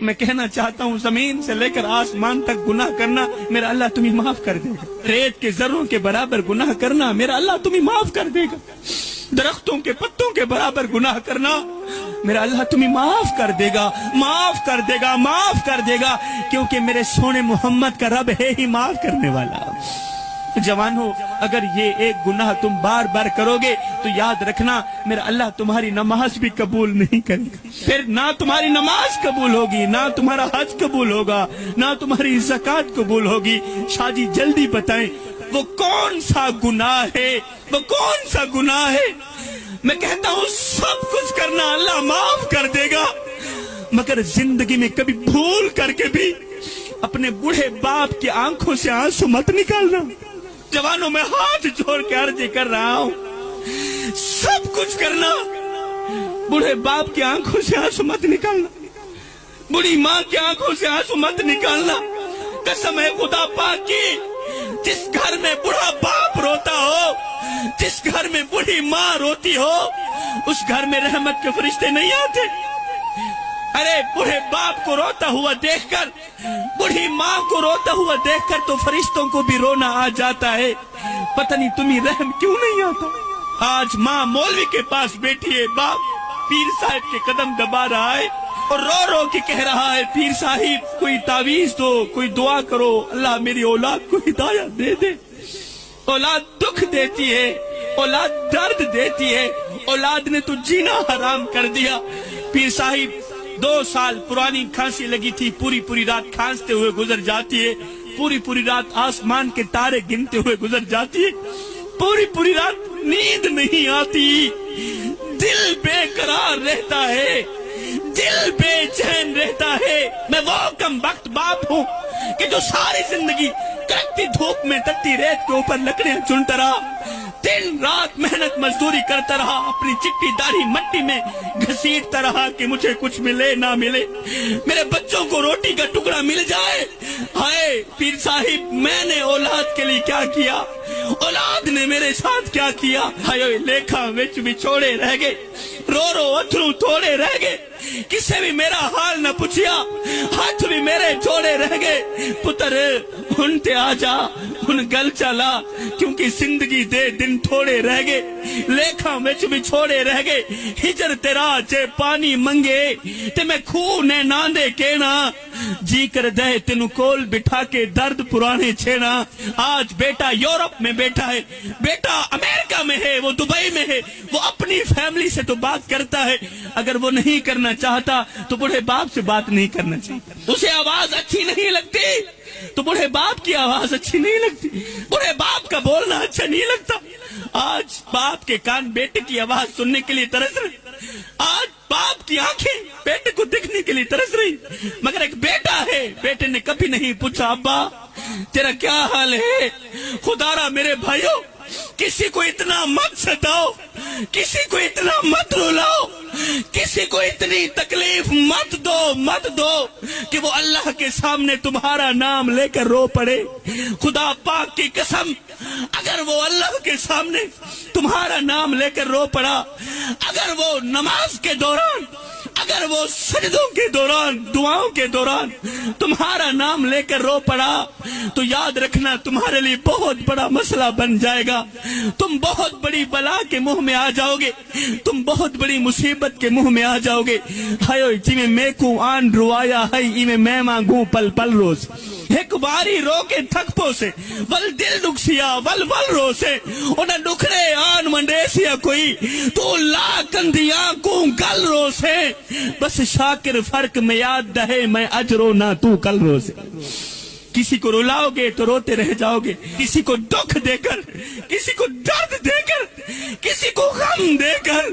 میں کہنا چاہتا ہوں زمین سے لے کر آسمان تک گناہ کرنا میرا اللہ تمہیں معاف کر دے گا. ریت کے ذروں کے برابر گناہ کرنا میرا اللہ تمہیں معاف کر دے گا. درختوں کے پتوں کے برابر گناہ کرنا میرا اللہ تمہیں معاف کر دے گا, معاف کر دے گا, معاف کر دے گا, کیونکہ میرے سونے محمد کا رب ہے ہی معاف کرنے والا. جوانو, اگر یہ ایک گناہ تم بار بار کرو گے تو یاد رکھنا میرا اللہ تمہاری نماز بھی قبول نہیں کرے گا. پھر نہ تمہاری نماز قبول ہوگی, نہ تمہارا حج قبول ہوگا, نہ تمہاری زکوٰۃ قبول ہوگی. شاہ جی جلدی بتائیں وہ کون سا گناہ ہے, وہ کون سا گناہ ہے؟ میں کہتا ہوں سب کچھ کرنا اللہ معاف کر دے گا, مگر زندگی میں کبھی بھول کر کے بھی اپنے بوڑھے باپ کی آنکھوں سے آنسو مت نکالنا. جوانوں, میں ہاتھ جوڑ کے عرض کر رہا ہوں, سب کچھ کرنا, بوڑھے باپ کی آنکھوں سے آنسو مت نکالنا, بوڑھی ماں کی آنکھوں سے آنسو مت نکالنا. قسم ہے خدا پاک کی, جس گھر میں بوڑھا باپ روتا ہو, جس گھر میں بوڑھی ماں روتی ہو, اس گھر میں رحمت کے فرشتے نہیں آتے. ارے بوڑھے باپ کو روتا ہوا دیکھ کر, بوڑھی ماں کو روتا ہوا دیکھ کر تو فرشتوں کو بھی رونا آ جاتا ہے. پتہ نہیں تمہیں رحم کیوں نہیں آتا. آج ماں مولوی کے پاس بیٹھی ہے, باپ پیر صاحب کے قدم دبا رہا ہے اور رو رو کے کہہ رہا ہے پیر صاحب کوئی تعویذ دو, کوئی دعا کرو, اللہ میری اولاد کو ہدایت دے دے. اولاد دکھ دیتی ہے, اولاد درد دیتی ہے, اولاد نے تو جینا حرام کر دیا. پیر صاحب 2 سال پرانی کھانسی لگی تھی, پوری رات کھانستے ہوئے گزر جاتی ہے, پوری رات آسمان کے تارے گنتے ہوئے گزر جاتی ہے, پوری رات نیند نہیں آتی, دل بے قرار رہتا ہے, دل بے چین رہتا ہے. میں وہ کم وقت باپ ہوں کہ جو ساری زندگی کڑکتی دھوپ میں تتی ریت کے اوپر لکڑیاں چنتا رہا, دن رات محنت مزدوری کرتا رہا, اپنی چٹی داڑھی مٹی میں گھسیٹتا رہا کہ مجھے کچھ ملے نہ ملے, میرے بچوں کو روٹی کا ٹکڑا مل جائے. ہائے پیر صاحب, میں نے اولاد کے لیے کیا کیا, اولاد نے میرے ساتھ کیا کیا. ہائے لیکھا وچ بچھوڑے رہ گئے, رو رو اتھرو توڑے رہ گئے, کسے بھی میرا حال نہ پوچھیا, ہاتھ بھی میرے جوڑے رہ گئے. پتر ہن تے آ جا, ہن گل چلا, کیونکہ زندگی دے دن تھوڑے رہ گئے, لیکھاں وچ بھی چھوڑے رہ گئے. ہجر تیرا جے پانی منگے تے میں کھو نے ناندے کہنا, جی کر دے تینو کول بٹھا کے درد پرانے چھینا. آج بیٹا یورپ میں بیٹھا ہے, بیٹا امریکہ میں ہے, وہ دبئی میں ہے, وہ اپنی فیملی سے تو بات کرتا ہے. اگر وہ نہیں کرنا چاہتا تو بوڑھے باپ سے بات نہیں کرنا چاہتا. اسے آواز اچھی نہیں لگتی تو بوڑھے باپ کی آواز اچھی نہیں لگتی, بوڑھے باپ کا بولنا اچھا نہیں لگتا. آج باپ کے کان بیٹے کی آواز سننے کے لیے ترس رہے, آج باپ کی آنکھیں بیٹے کو دیکھنے کے لیے ترس رہی, مگر ایک بیٹا ہے, بیٹے نے کبھی نہیں پوچھا ابا تیرا کیا حال ہے. خدا را میرے بھائیوں, کسی کو اتنا مت ستاؤ, کسی کو اتنا مت رلاؤ, کسی کو اتنی تکلیف مت دو کہ وہ اللہ کے سامنے تمہارا نام لے کر رو پڑے. خدا پاک کی قسم, اگر وہ اللہ کے سامنے تمہارا نام لے کر رو پڑا, اگر وہ نماز کے دوران, اگر وہ سجدوں کے دوران, دعاؤں کے دوران تمہارا نام لے کر رو پڑا, تو یاد رکھنا تمہارے لیے بہت بڑا مسئلہ بن جائے گا. تم بہت بڑی بلا کے منہ میں آ جاؤ گے, تم بہت بڑی مصیبت کے منہ میں آ جاؤ گے. ہائے جی میں کو آن روایا ہے, میں مانگوں پل پل روز, ایک باری رو کے تھک پو سے ول دل دکھسیا ول رو سے, انہیں دکھڑے آن منڈیسیا کوئی تو لا کندیاں کو گل رو سے. بس شاکر فرق میں یاد دہے, میں اج رو نہ تو کل رو سے. کسی کو رلاؤ گے تو روتے رہ جاؤ گے, کسی کو دکھ دے کر, کسی کو درد دے کر, کسی کو غم دے کر,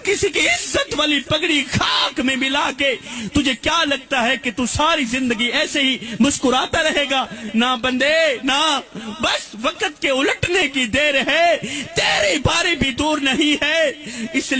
کسی کی عزت والی پگڑی خاک میں ملا کے تجھے کیا لگتا ہے کہ تو ساری زندگی ایسے ہی مسکراتا رہے گا؟ نہ بندے نہ, بس وقت کے الٹنے کی دیر ہے, تیری باری بھی دور نہیں ہے. اس لیے